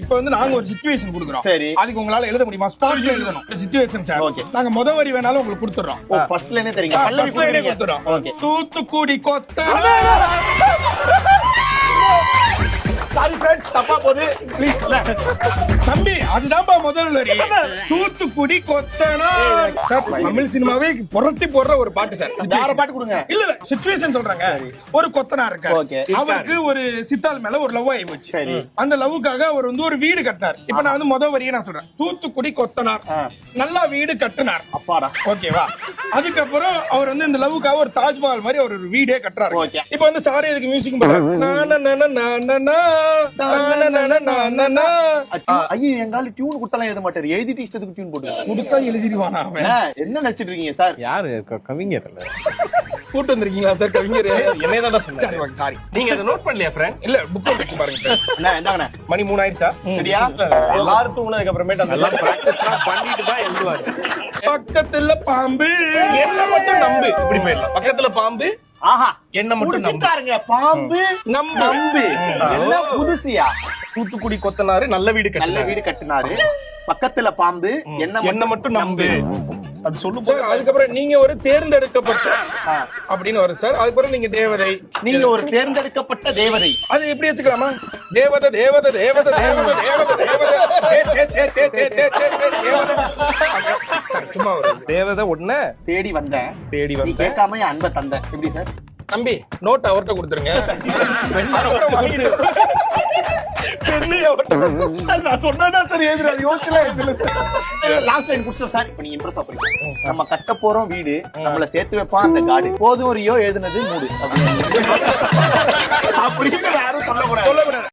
இப்ப வந்து நாங்க ஒரு சிச்சுவேஷன் கொடுக்குறோம். சரி. அதுக்கு உங்களால எழுத முடியுமா? ஸ்பாட்ல எழுதணும் சிச்சுவேஷன் சார். Okay. நாங்க முத வரி வேணாலும் உங்களுக்கு கொடுத்துறோம். ஓ ஃபர்ஸ்ட் லைனே தெரியுங்க. பல்லவி ஃபர்ஸ்ட் லைனே கொடுத்துறோம். கொடுத்துறோம். ஓகே. தூத்துக்குடி கொத்த சாரி फ्रेंड्स தப்பா போகுது ப்ளீஸ். தம்பி அதுதான்ப்பா முதல் வரி. தூத்துக்குடி கொத்தனா சார் தமிழ் சினிமாவே புரட்டி போடுற ஒரு பாட்டு சார். வேற பாட்டு கொடுங்க. இல்ல இல்ல சிச்சுவேஷன் சொல்றாங்க. ஒரு கொத்தனா இருக்காரு. Okay. அவருக்கு ஒரு சித்தாள் மேல ஒரு லவ் ஆயி போச்சு. சரி. அந்த லவ்வுக்காக அவர் வந்து ஒரு வீடு கட்டினார். இப்ப நான் வந்து முதல் வரியை நான் சொல்றேன். தூத்துக்குடி கொத்தனார் நல்லா வீடு கட்டினார். அப்பாடா. ஓகேவா? அதுக்கப்புறம் அவர் வந்து இந்த லவ்வுக்காக ஒரு தாஜ்மஹால் மாதிரி அவர் ஒரு வீடே கட்டுறாரு. Okay. இப்ப வந்து சாரி அதுக்கு மியூசிக் போடுறாரு. ஐயோ எங்கால டியூன் கொடுத்தாலும் எழுத மாட்டாரு. எழுதிட்டு இஷ்டத்துக்கு டியூன் போட்டு கொடுத்தா எழுதிடுவானா அவன்? என்ன நினைச்சிட்டு இருக்கீங்க சார்? யாரு கவிஞர் இல்ல கூட்டு வந்திருக்கீங்களா சார் கவிஞர்? என்னதான் சொன்னாரு. சரி ஓகே சாரி. நீங்க அதை நோட் பண்ணலையா ஃப்ரெண்ட்? இல்ல புக் வச்சு பாருங்க சார். என்ன என்னங்கண்ணே மணி 3 ஆயிடுச்சா? சரியா? எல்லாரும் தூங்குனதுக்கு அப்புறமேட்டு அந்த பிராக்டிஸ் எல்லாம் பண்ணிட்டு தான் எழுதுவாரு. பக்கத்துல பாம்பு என்ன மட்டும் நம்பு இப்படி போயிடலாம். பக்கத்துல பாம்பு ஆஹா என்ன மட்டும் நம்பு. முடிச்சிட்டாருங்க. பாம்பு நம்பு என்ன புதுசியா? தூத்துக்குடி கொத்தனாரு நல்ல வீடு நல்ல கட்டினாரு. வீடு கட்டினாரு. பக்கத்துல பாம்பு என்ன மட்டும் நம்பு. அது சொல்லு சார். அதுக்கப்புறம் நீங்க ஒரு தேர்ந்தெடுக்கப்பட்ட அப்படின்னு வரும் சார். அதுக்கப்புறம் நீங்க தேவதை. நீங்க ஒரு தேர்ந்தெடுக்கப்பட்ட தேவதை. அது எப்படி வச்சுக்கலாமா? தேவதை தேவதை தேவதை தேவதை தேவதை தேவதை. சார் சும்மா வருது. தேவதை ஒண்ணு தேடி வந்தேன். தேடி நீ வந்து கேட்காம என் அன்பை தந்தேன். எப்படி சார்? தம்பி நோட் அவர்கிட்ட கொடுத்துருங்க. அதுக்கப்புறம் வாங்கிடு. சார் நான் சொன்னா சார் எழுதுறாரு. யோசிச்சல லாஸ்ட் லைன் குடிச்சோம் சார். இப்ப நீங்க இம்ப்ரெஸ் ஆகுறீங்க. நம்ம கட்ட போறோம் வீடு. நம்மள சேர்த்து வைப்பான் அந்த காடு. போதும் ரியோ எழுதுனது மூடு அப்படின்னு யாரும் சொல்லக்கூடாது. சொல்லக்கூடாது.